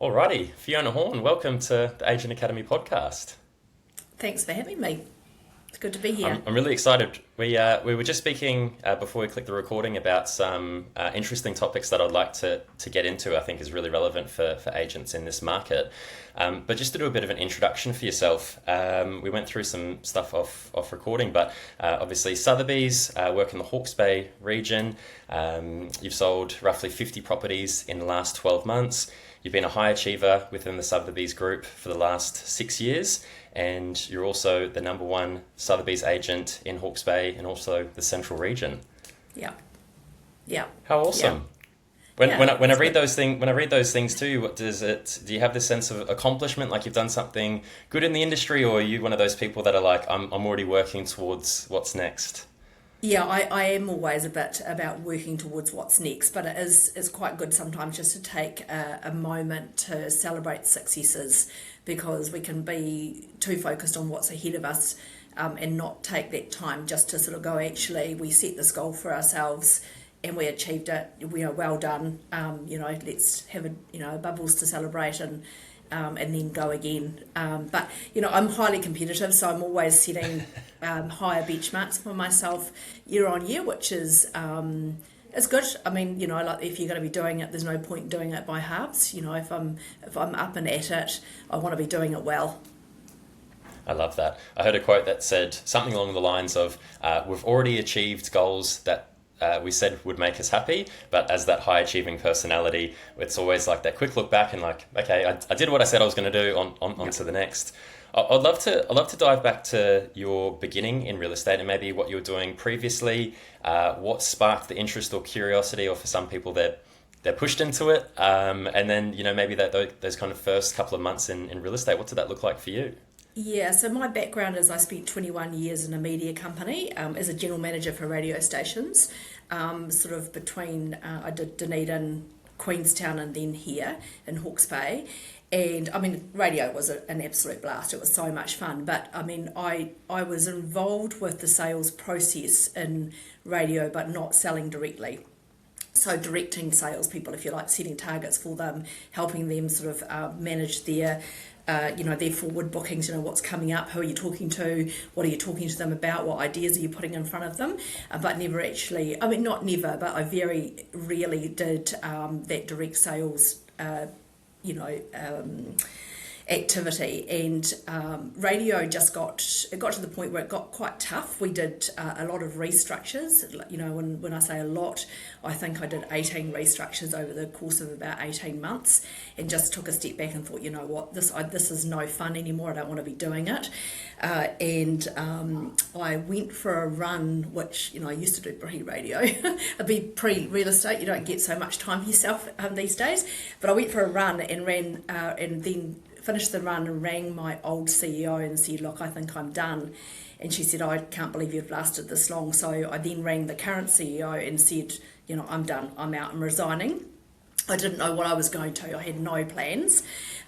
Alrighty, Fiona Horne, welcome to the Agent Academy podcast. Thanks for having me. It's good to be here. I'm really excited. We were just speaking before we clicked the recording about some interesting topics that I'd like to get into. I think is really relevant for agents in this market. But just to do a bit of an introduction for yourself, we went through some stuff off recording, but obviously Sotheby's work in the Hawke's Bay region. You've sold roughly 50 properties in the last 12 months. You've been a high achiever within the Sotheby's group for the last 6 years, and you're also the number one Sotheby's agent in Hawke's Bay and also the Central region. Yeah, yeah. How awesome! Yeah. When I read those things too, what does it? Do you have this sense of accomplishment, like you've done something good in the industry, or are you one of those people that are like, I'm already working towards what's next? Yeah, I am always a bit about working towards what's next, but it's quite good sometimes just to take a moment to celebrate successes, because we can be too focused on what's ahead of us, and not take that time just to sort of go, actually, we set this goal for ourselves and we achieved it. We are well done. Let's have bubbles to celebrate and then go again. But I'm highly competitive, so I'm always setting higher benchmarks for myself year on year, which is it's good. I mean, like if you're going to be doing it, there's no point in doing it by halves. If I'm up and at it, I want to be doing it well. I love that. I heard a quote that said something along the lines of, "We've already achieved goals that." We said would make us happy, but as that high achieving personality, it's always like that quick look back and like, okay, I did what I said I was going to do. On to the next. I'd love to dive back to your beginning in real estate and maybe what you were doing previously. What sparked the interest or curiosity, or for some people they're pushed into it, and then maybe those kind of first couple of months in real estate. What did that look like for you? Yeah, so my background is I spent 21 years in a media company as a general manager for radio stations, sort of between, I did Dunedin, Queenstown, and then here in Hawke's Bay. And I mean, radio was an absolute blast. It was so much fun. But I mean, I was involved with the sales process in radio, but not selling directly. So directing salespeople, if you like, setting targets for them, helping them sort of manage their forward bookings, what's coming up, who are you talking to, what are you talking to them about, what ideas are you putting in front of them, but never actually, I mean, not never, but I very rarely did that direct sales, activity. And radio just got to the point where it got quite tough. We did a lot of restructures. When I say a lot, I think I did 18 restructures over the course of about 18 months, and just took a step back and thought, this is no fun anymore. I don't want to be doing it. And I went for a run, which I used to do pre-radio. I'd be pre-real estate. You don't get so much time for yourself these days. But I went for a run and ran, and then finished the run and rang my old CEO and said, look, I think I'm done. And she said, I can't believe you've lasted this long. So I then rang the current CEO and said, I'm done, I'm out, I'm resigning. I didn't know what I was going to. I had no plans.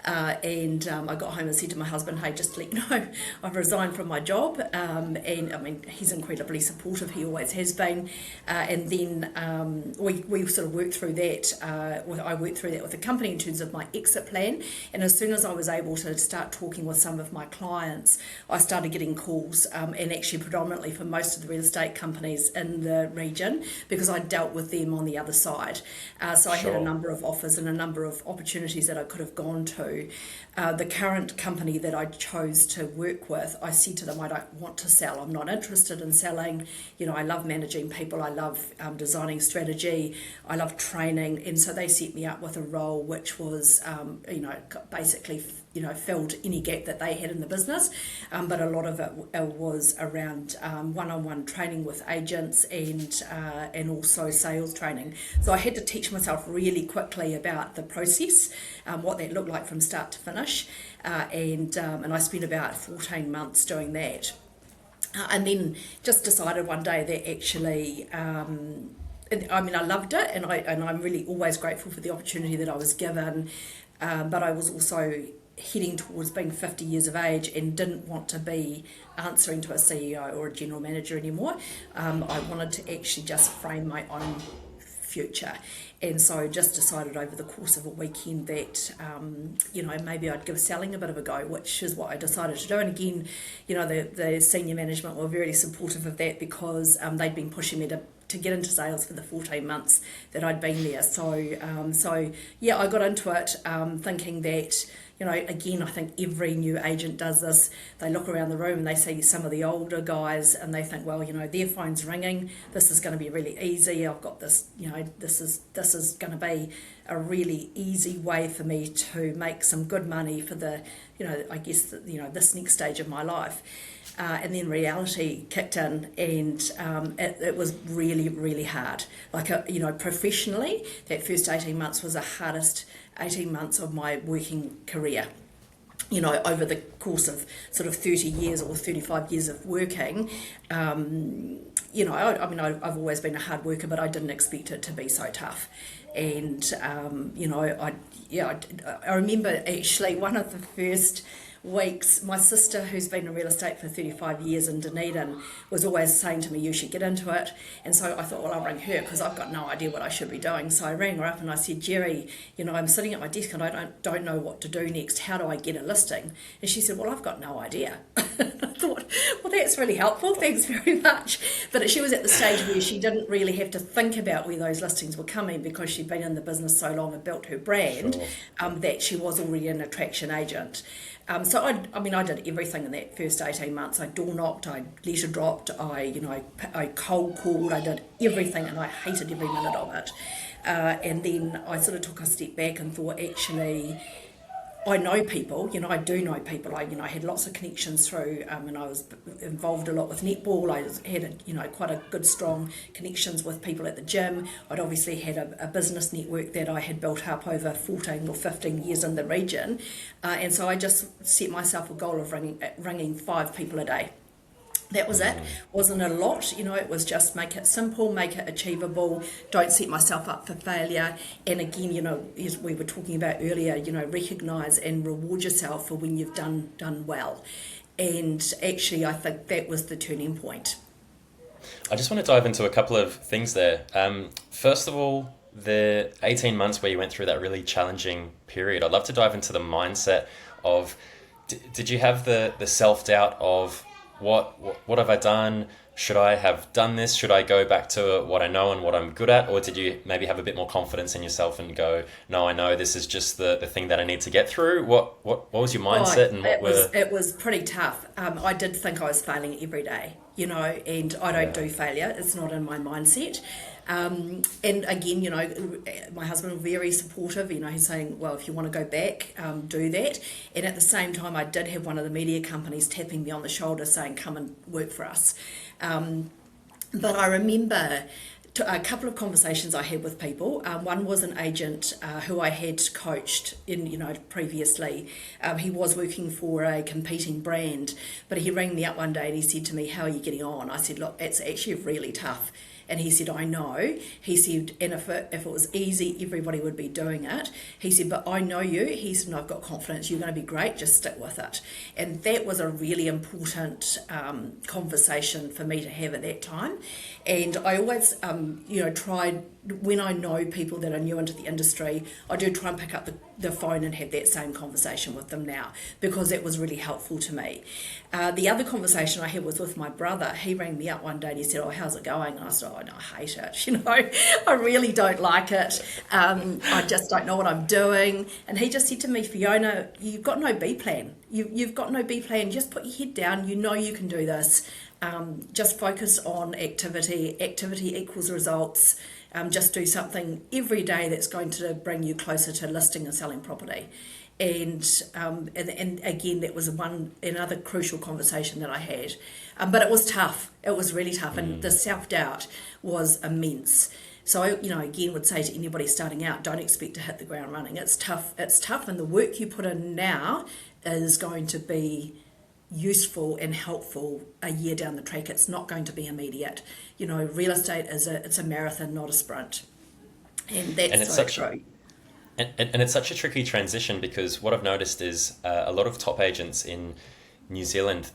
And I got home and said to my husband, hey, just to let you know, I've resigned from my job. And I mean, he's incredibly supportive. He always has been. And then we sort of worked through that. I worked through that with the company in terms of my exit plan. And as soon as I was able to start talking with some of my clients, I started getting calls, and actually predominantly for most of the real estate companies in the region, because I dealt with them on the other side. So I had a number of offers and a number of opportunities that I could have gone to. The current company that I chose to work with, I said to them, I don't want to sell. I'm not interested in selling. I love managing people. I love designing strategy. I love training. And so they set me up with a role which was, basically, filled any gap that they had in the business. But a lot of it was around one-on-one training with agents and also sales training. So I had to teach myself really quickly about the process, what that looked like from start to finish, and I spent about 14 months doing that, and then just decided one day that actually. I mean, I loved it, and I'm really always grateful for the opportunity that I was given, but I was also heading towards being 50 years of age and didn't want to be answering to a CEO or a general manager anymore. I wanted to actually just frame my own future. And so just decided over the course of a weekend that, maybe I'd give selling a bit of a go, which is what I decided to do. And again, the senior management were very supportive of that because they'd been pushing me to get into sales for the 14 months that I'd been there. So I got into it thinking that, again, I think every new agent does this. They look around the room and they see some of the older guys and they think, well, their phone's ringing. This is going to be really easy. I've got this, this is going to be a really easy way for me to make some good money for the, this next stage of my life. And then reality kicked in, and it was really, really hard. Professionally, that first 18 months was the hardest 18 months of my working career. Over the course of sort of 30 years or 35 years of working, I've always been a hard worker, but I didn't expect it to be so tough. And, I remember actually one of the first weeks, my sister, who's been in real estate for 35 years in Dunedin, was always saying to me, you should get into it. And so I thought, well, I'll ring her because I've got no idea what I should be doing. So I rang her up and I said, Jerry, I'm sitting at my desk and I don't know what to do next. How do I get a listing? And she said, well, I've got no idea. I thought, well, that's really helpful. Thanks very much. But she was at the stage where she didn't really have to think about where those listings were coming because she'd been in the business so long and built her brand. Sure. That she was already an attraction agent. So I did everything in that first 18 months. I door knocked, I letter dropped, I cold called, I did everything, and I hated every minute of it. And then I sort of took a step back and thought, actually, I know people, I do know people. I had lots of connections through, and I was involved a lot with netball. I had, quite a good, strong connections with people at the gym. I'd obviously had a business network that I had built up over 14 or 15 years in the region. And so I just set myself a goal of ringing 5 people a day. That was it. Wasn't a lot, it was just make it simple, make it achievable, don't set myself up for failure. And again, as we were talking about earlier, recognise and reward yourself for when you've done well. And actually, I think that was the turning point. I just want to dive into a couple of things there. First of all, the 18 months where you went through that really challenging period, I'd love to dive into the mindset of, did you have the self-doubt of, what have I done? Should I have done this? Should I go back to what I know and what I'm good at? Or did you maybe have a bit more confidence in yourself and go, no, I know this is just the thing that I need to get through? What was your mindset? It was pretty tough. I did think I was failing every day, and I don't do failure. It's not in my mindset. And again, my husband was very supportive. He's saying, well, if you want to go back, do that. And at the same time, I did have one of the media companies tapping me on the shoulder saying, come and work for us. But I remember a couple of conversations I had with people. One was an agent who I had coached previously. He was working for a competing brand, but he rang me up one day and he said to me, how are you getting on? I said, look, it's actually really tough. And he said, I know. He said, and if it was easy, everybody would be doing it. He said, but I know you. He said, and I've got confidence. You're going to be great. Just stick with it. And that was a really important conversation for me to have at that time. And I always, tried, when I know people that are new into the industry, I do try and pick up the phone and have that same conversation with them now, because it was really helpful to me. The other conversation I had was with my brother. He rang me up one day and he said, oh, how's it going? And I said, oh, no, I hate it. I really don't like it. I just don't know what I'm doing. And he just said to me, Fiona, you've got no B plan. You've got no B plan. Just put your head down. You know you can do this. Just focus on activity. Activity equals results. Just do something every day that's going to bring you closer to listing and selling property. And again, that was another crucial conversation that I had. But it was tough. It was really tough. And the self-doubt was immense. So I, again, would say to anybody starting out, don't expect to hit the ground running. It's tough. It's tough. And the work you put in now is going to be useful and helpful a year down the track. It's not going to be immediate. Real estate it's a marathon, not a sprint. And that's so true. And it's such a tricky transition, because what I've noticed is a lot of top agents in New Zealand,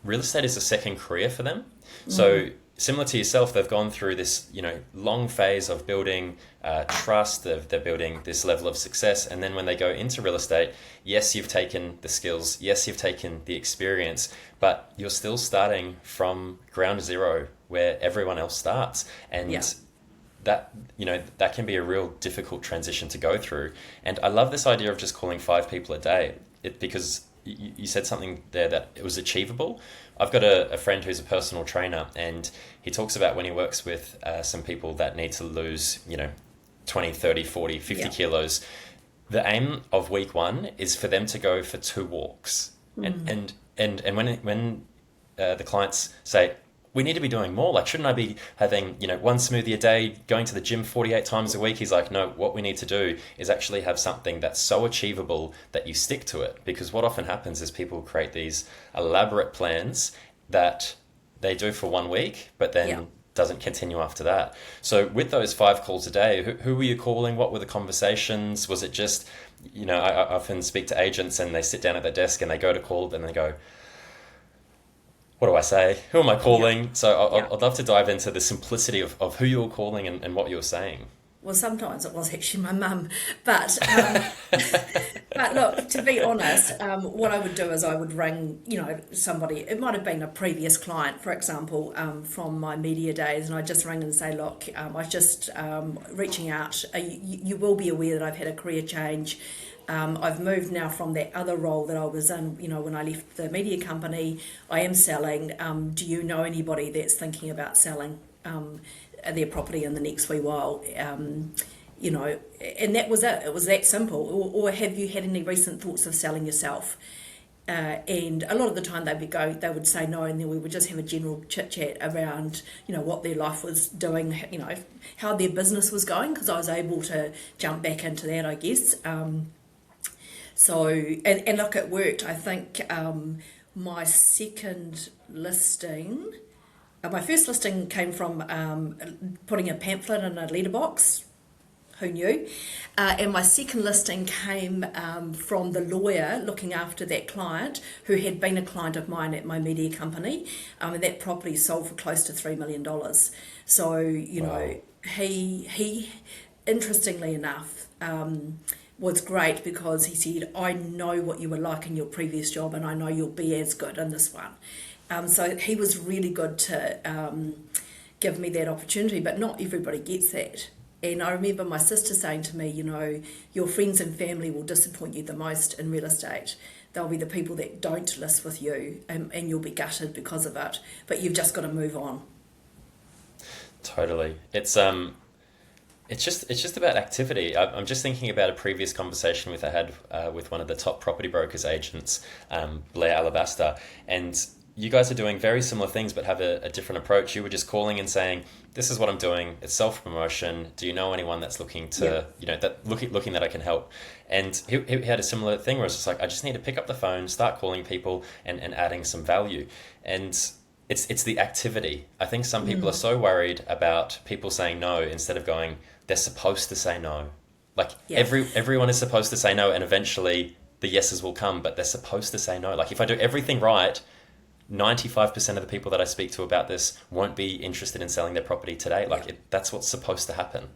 real estate is a second career for them. So similar to yourself, they've gone through this, long phase of building trust. They're building this level of success, and then when they go into real estate, yes, you've taken the skills, yes, you've taken the experience, but you're still starting from ground zero where everyone else starts, and that can be a real difficult transition to go through. And I love this idea of just calling 5 people a day, because you said something there that it was achievable. I've got a friend who's a personal trainer, and he talks about when he works with some people that need to lose, 20, 30, 40, 50 kilos. The aim of week 1 is for them to go for 2 walks. And when the clients say, we need to be doing more, like, shouldn't I be having, 1 smoothie a day, going to the gym 48 times a week? He's like, no, what we need to do is actually have something that's so achievable that you stick to it. Because what often happens is people create these elaborate plans that they do for 1 week, but then doesn't continue after that. So with those 5 calls a day, who were you calling? What were the conversations? Was it just, I often speak to agents and they sit down at their desk and they go to call and they go, what do I say? Who am I calling? So I'd love to dive into the simplicity of who you were calling and what you were saying. Well, sometimes it was actually my mum, but but look, to be honest, what I would do is I would ring, somebody. It might have been a previous client, for example, from my media days, and I just ring and say, look, I was just reaching out. You will be aware that I've had a career change. I've moved now from that other role that I was in, when I left the media company. I am selling. Do you know anybody that's thinking about selling their property in the next wee while? And that was it. It was that simple. Or have you had any recent thoughts of selling yourself? And a lot of the time they would say no, and then we would just have a general chit chat around, what their life was doing, how their business was going, because I was able to jump back into that, I guess. So, and look, it worked. I think my second listing, my first listing came from putting a pamphlet in a letterbox. Who knew? And my second listing came from the lawyer looking after that client, who had been a client of mine at my media company. And that property sold for close to $3 million. So, wow. He interestingly enough, was great, because he said, I know what you were like in your previous job, and I know you'll be as good in this one. So he was really good to give me that opportunity, but not everybody gets that. And I remember my sister saying to me, your friends and family will disappoint you the most in real estate. They'll be the people that don't list with you, and you'll be gutted because of it, but you've just got to move on. Totally. It's just about activity. I'm just thinking about a previous conversation I had with one of the top property brokers agents, Blair Alabaster, and you guys are doing very similar things but have a different approach. You were just calling and saying, this is what I'm doing. It's self-promotion. Do you know anyone that's looking to, looking that I can help? And he had a similar thing where it's just like, I just need to pick up the phone, start calling people and adding some value. And it's the activity. I think some people are so worried about people saying no instead of going, they're supposed to say no. Like everyone is supposed to say no, and eventually the yeses will come, but they're supposed to say no. Like if I do everything right, 95% of the people that I speak to about this won't be interested in selling their property today. Like that's what's supposed to happen.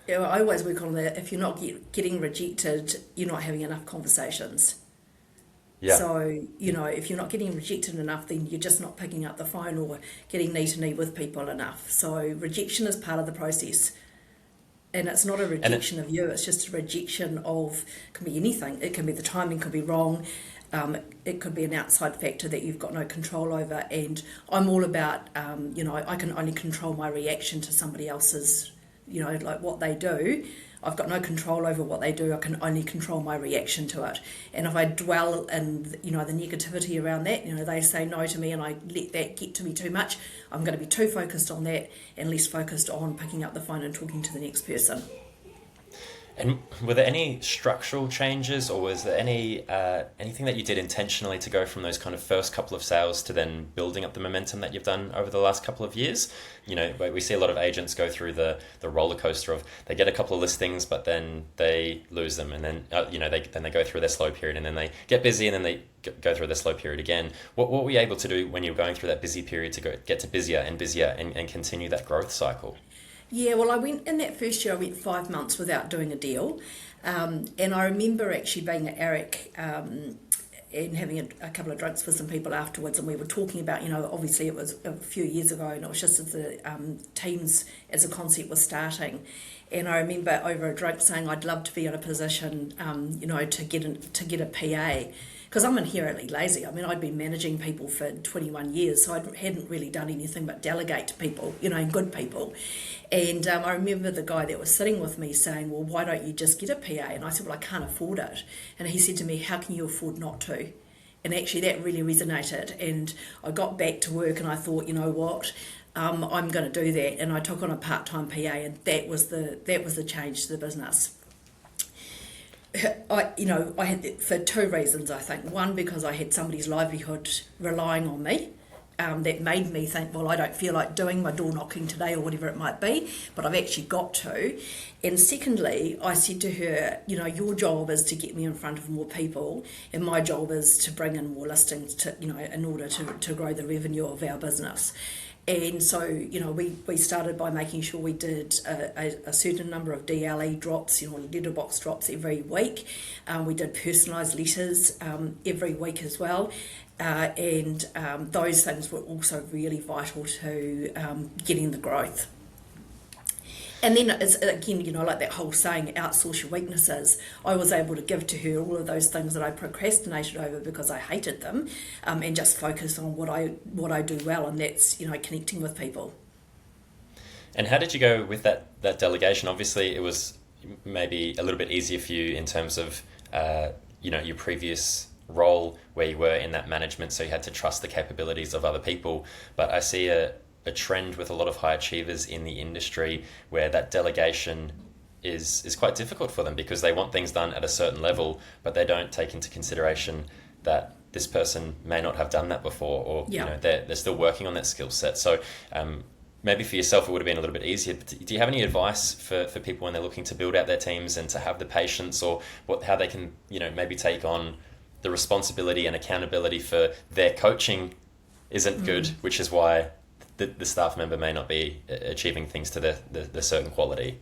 Yeah, well, I always work on that. If you're not getting rejected, you're not having enough conversations. Yeah. So, if you're not getting rejected enough, then you're just not picking up the phone or getting knee to knee with people enough. So rejection is part of the process. And it's not a rejection of you, it's just a rejection of, it can be anything. It can be the timing could be wrong. It could be an outside factor that you've got no control over. And I'm all about, I can only control my reaction to somebody else's, like what they do. I've got no control over what they do. I can only control my reaction to it. And if I dwell in, the negativity around that, they say no to me and I let that get to me too much, I'm going to be too focused on that and less focused on picking up the phone and talking to the next person. And were there any structural changes, or was there anything that you did intentionally to go from those kind of first couple of sales to then building up the momentum that you've done over the last couple of years? You know, we see a lot of agents go through the roller coaster of they get a couple of listings, but then they lose them, and then they go through their slow period, and then they get busy, and then they go through their slow period again. What were you able to do when you were going through that busy period to get to busier and busier and continue that growth cycle? Yeah, well, I went in that first year. I went 5 months without doing a deal, and I remember actually being at Eric and having a couple of drinks with some people afterwards, and we were talking about, obviously it was a few years ago, and it was just as the Teams as a concept was starting, and I remember over a drink saying I'd love to be in a position, to get a PA. Because I'm inherently lazy. I mean, I'd been managing people for 21 years, so I hadn't really done anything but delegate to people, good people. And I remember the guy that was sitting with me saying, well, why don't you just get a PA? And I said, well, I can't afford it. And he said to me, how can you afford not to? And actually that really resonated. And I got back to work and I thought, you know what? I'm going to do that. And I took on a part-time PA, and that was the change to the business. I had, for two reasons, I think. One, because I had somebody's livelihood relying on me. That made me think, well, I don't feel like doing my door knocking today or whatever it might be, but I've actually got to. And secondly, I said to her, your job is to get me in front of more people, and my job is to bring in more listings to, in order to grow the revenue of our business. And so, we started by making sure we did a certain number of DLE drops, letterbox drops every week. We did personalised letters every week as well. And those things were also really vital to getting the growth. And then it's, again, like that whole saying, outsource your weaknesses. I was able to give to her all of those things that I procrastinated over because I hated them, and just focus on what I do well, and that's, connecting with people. And how did you go with that delegation? Obviously, it was maybe a little bit easier for you in terms of, your previous role where you were in that management, so you had to trust the capabilities of other people. But I see a trend with a lot of high achievers in the industry where that delegation is quite difficult for them because they want things done at a certain level, but they don't take into consideration that this person may not have done that before, or they're still working on that skill set. So maybe for yourself it would have been a little bit easier. But do you have any advice for people when they're looking to build out their teams and to have the patience, or how they can maybe take on the responsibility and accountability for their coaching isn't good, which is why the staff member may not be achieving things to the certain quality?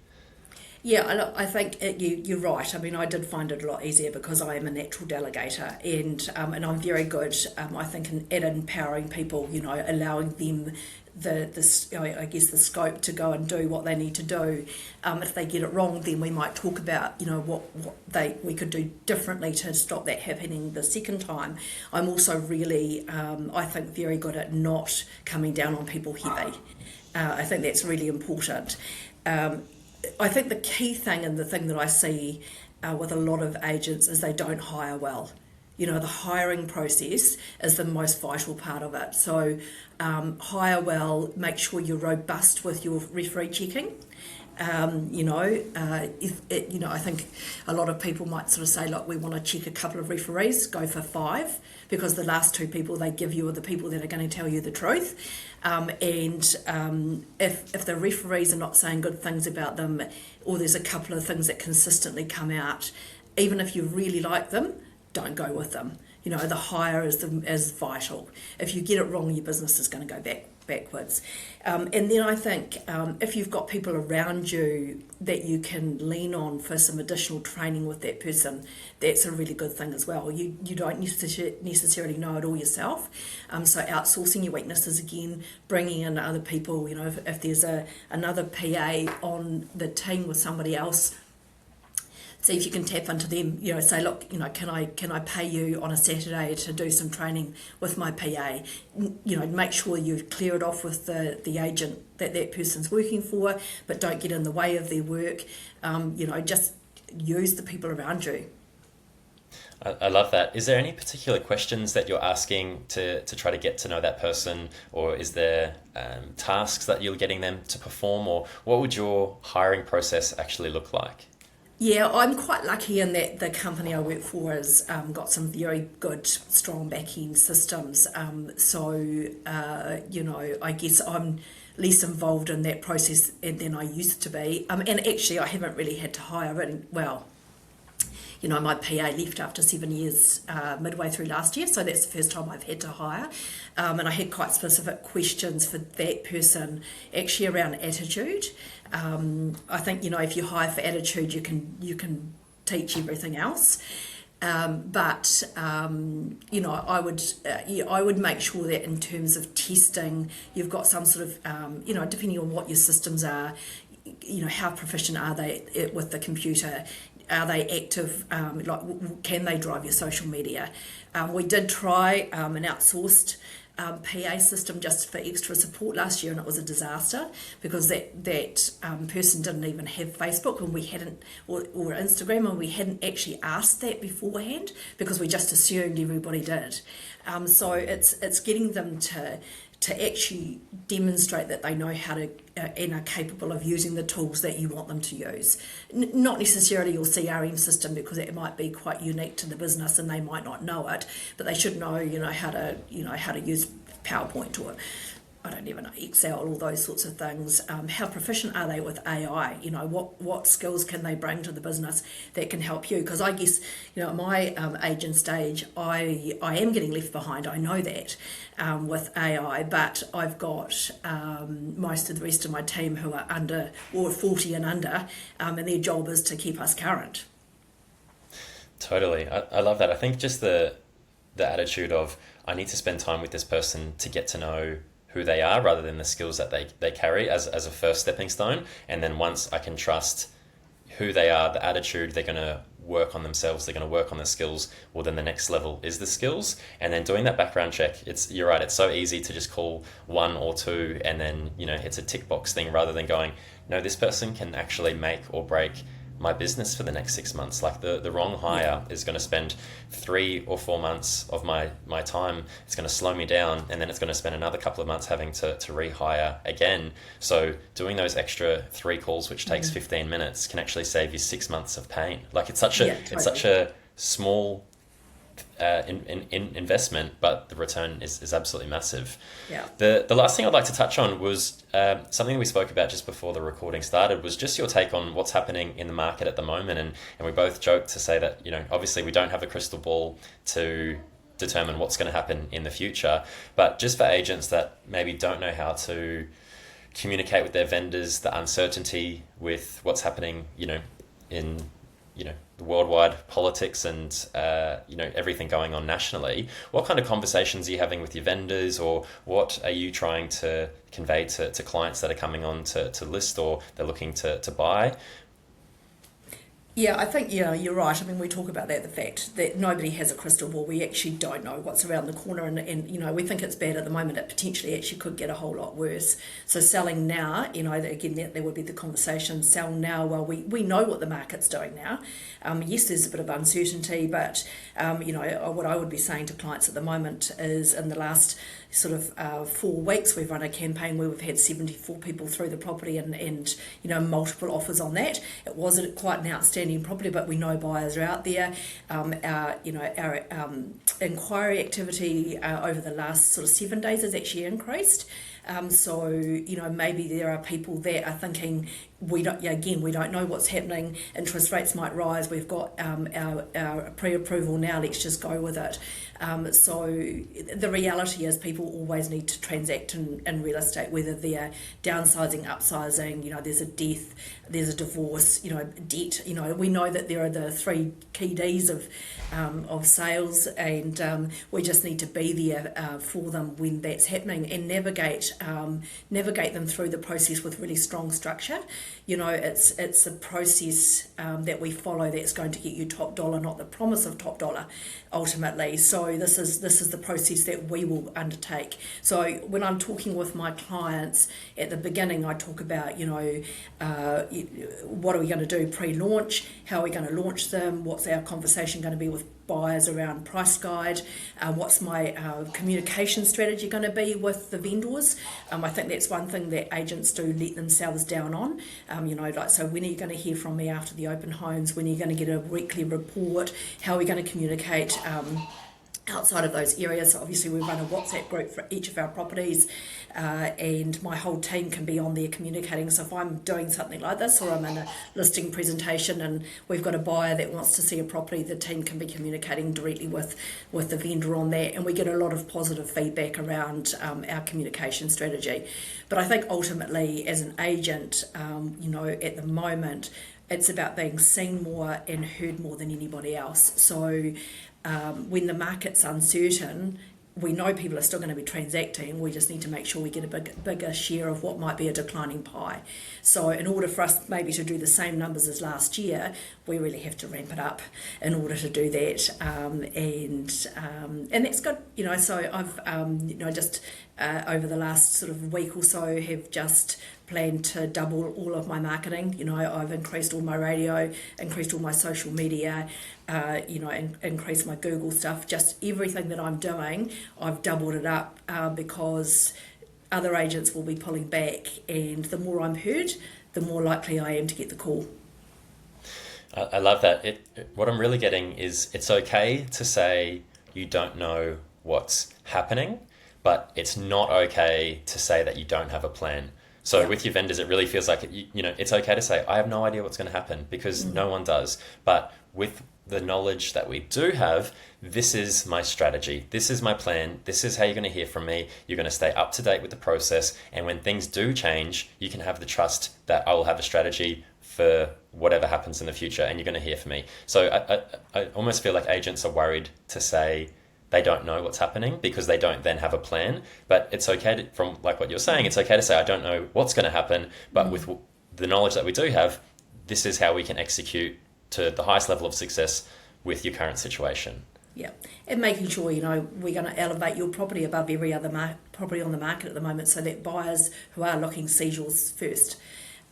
Yeah, I think you're right. I mean, I did find it a lot easier because I am a natural delegator, and I'm very good, I think, at empowering people, allowing them the scope to go and do what they need to do. If they get it wrong, then we might talk about, what we could do differently to stop that happening the second time. I'm also really, I think, very good at not coming down on people heavy. I think that's really important. I think the key thing, and the thing that I see with a lot of agents, is they don't hire well. The hiring process is the most vital part of it. So hire well, make sure you're robust with your referee checking. I think a lot of people might sort of say, look, we want to check a couple of referees, go for 5, because the last 2 people they give you are the people that are going to tell you the truth. If the referees are not saying good things about them, or there's a couple of things that consistently come out, even if you really like them, don't go with them. The hire is vital. If you get it wrong, your business is going to go backwards. And then I think if you've got people around you that you can lean on for some additional training with that person, that's a really good thing as well. You don't necessarily know it all yourself. So outsourcing your weaknesses again, bringing in other people. If there's another PA on the team with somebody else, see if you can tap into them, say, look, can I pay you on a Saturday to do some training with my PA? Make sure you clear it off with the agent that person's working for, but don't get in the way of their work. Just use the people around you. I love that. Is there any particular questions that you're asking to try to get to know that person, or is there tasks that you're getting them to perform, or what would your hiring process actually look like? Yeah, I'm quite lucky in that the company I work for has got some very good, strong back-end systems. I guess I'm less involved in that process than I used to be. And actually, I haven't really had to hire it. Well, my PA left after 7 years midway through last year, so that's the first time I've had to hire. And I had quite specific questions for that person, actually around attitude. I think if you hire for attitude, you can teach everything else. I would make sure that in terms of testing, you've got some sort of depending on what your systems are, how proficient are they with the computer. Are they active? Can they drive your social media? We did try an outsourced PA system just for extra support last year, and it was a disaster because that person didn't even have Facebook, and we hadn't, or Instagram, and we hadn't actually asked that beforehand because we just assumed everybody did. So it's getting them to actually demonstrate that they know how to and are capable of using the tools that you want them to use. Not necessarily your CRM system, because it might be quite unique to the business and they might not know it, but they should know, how to use PowerPoint or I don't even know, Excel, all those sorts of things. How proficient are they with AI? What skills can they bring to the business that can help you? Because I guess, at my age and stage, I am getting left behind. I know that with AI, but I've got most of the rest of my team who are under or 40 and under, and their job is to keep us current. Totally. I love that. I think just the attitude of, I need to spend time with this person to get to know who they are rather than the skills that they carry as a first stepping stone. And then once I can trust who they are, the attitude, they're going to work on themselves, they're going to work on the skills, well, then the next level is the skills. And then doing that background check, you're right, it's so easy to just call one or two and then, it's a tick box thing rather than going, no, this person can actually make or break my business for the next 6 months. Like the wrong hire is going to spend 3 or 4 months of my time. It's going to slow me down, and then it's going to spend another couple of months having to rehire again. So doing those extra 3 calls, which takes 15 minutes, can actually save you 6 months of pain. Like it's such a small investment, but the return is absolutely massive. Yeah. The last thing I'd like to touch on was something we spoke about just before the recording started, was just your take on what's happening in the market at the moment. And we both joked to say that, obviously we don't have a crystal ball to determine what's going to happen in the future, but just for agents that maybe don't know how to communicate with their vendors, the uncertainty with what's happening, in the worldwide politics and everything going on nationally, what kind of conversations are you having with your vendors, or what are you trying to convey to clients that are coming on to list or they're looking to buy? Yeah, I think, you're right. I mean, we talk about that, the fact that nobody has a crystal ball. We actually don't know what's around the corner, and we think it's bad at the moment. It potentially actually could get a whole lot worse. So selling now, again, there would be the conversation, sell now. Well, we know what the market's doing now. Yes, there's a bit of uncertainty, but, what I would be saying to clients at the moment is, in the last sort of 4 weeks, we've run a campaign where we've had 74 people through the property and multiple offers on that. It wasn't quite an outstanding property, but we know buyers are out there. Our inquiry activity over the last sort of 7 days has actually increased. So maybe there are people that are thinking, we don't know what's happening. Interest rates might rise. We've got our pre-approval now. Let's just go with it. So the reality is, people always need to transact in real estate, whether they're downsizing, upsizing. There's a death, there's a divorce. Debt. We know that there are the 3 key Ds of sales, and we just need to be there for them when that's happening, and navigate them through the process with really strong structure. It's a process that we follow that's going to get you top dollar, not the promise of top dollar ultimately. So this is the process that we will undertake. So when I'm talking with my clients at the beginning, I talk about what are we going to do pre-launch, how are we going to launch them, what's our conversation going to be with buyers around price guide, what's my communication strategy going to be with the vendors. I think that's one thing that agents do let themselves down on. So when are you going to hear from me after the open homes? When are you going to get a weekly report? How are we going to communicate outside of those areas? So obviously we run a WhatsApp group for each of our properties, and my whole team can be on there communicating. So if I'm doing something like this, or I'm in a listing presentation and we've got a buyer that wants to see a property, the team can be communicating directly with the vendor on that, and we get a lot of positive feedback around our communication strategy. But I think ultimately as an agent, at the moment, it's about being seen more and heard more than anybody else. So when the market's uncertain, we know people are still going to be transacting. We just need to make sure we get a bigger share of what might be a declining pie. So in order for us maybe to do the same numbers as last year, we really have to ramp it up in order to do that. And that's good. So I've just over the last sort of week or so have just planned to double all of my marketing. I've increased all my radio, increased all my social media, increased my Google stuff. Just everything that I'm doing, I've doubled it up because other agents will be pulling back, and the more I'm heard, the more likely I am to get the call. I love that. What I'm really getting is it's okay to say you don't know what's happening, but it's not okay to say that you don't have a plan. So with your vendors, it really feels like, it's okay to say, I have no idea what's going to happen, because no one does. But with the knowledge that we do have, this is my strategy. This is my plan. This is how you're going to hear from me. You're going to stay up to date with the process. And when things do change, you can have the trust that I will have a strategy for whatever happens in the future, and you're going to hear from me. So I almost feel like agents are worried to say they don't know what's happening because they don't then have a plan. But it's okay from like what you're saying, it's okay to say, I don't know what's going to happen, but with the knowledge that we do have, this is how we can execute to the highest level of success with your current situation. Yeah, and making sure, we're going to elevate your property above every other property on the market at the moment, so that buyers who are looking see yours first.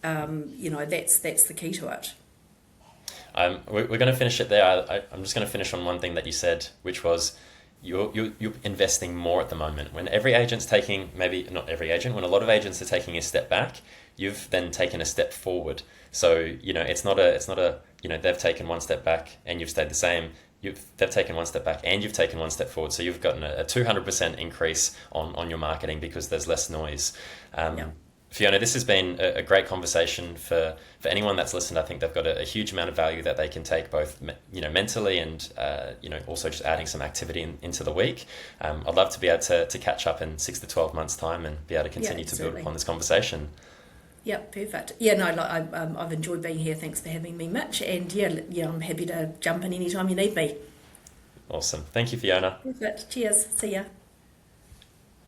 That's the key to it. We're going to finish it there. I'm just going to finish on one thing that you said, which was you're investing more at the moment. When every agent's taking, maybe not every agent, when a lot of agents are taking a step back, you've then taken a step forward. So, it's not a, they've taken one step back and you've stayed the same. They've taken one step back and you've taken one step forward. So you've gotten a 200% increase on your marketing because there's less noise. Fiona, this has been a great conversation for anyone that's listened. I think they've got a huge amount of value that they can take both, mentally and, also just adding some activity into the week. I'd love to be able to catch up in 6 to 12 months' time and be able to continue to build upon this conversation. Yeah, perfect. I've enjoyed being here. Thanks for having me, Mitch. And I'm happy to jump in anytime you need me. Awesome. Thank you, Fiona. Perfect. Cheers. See ya.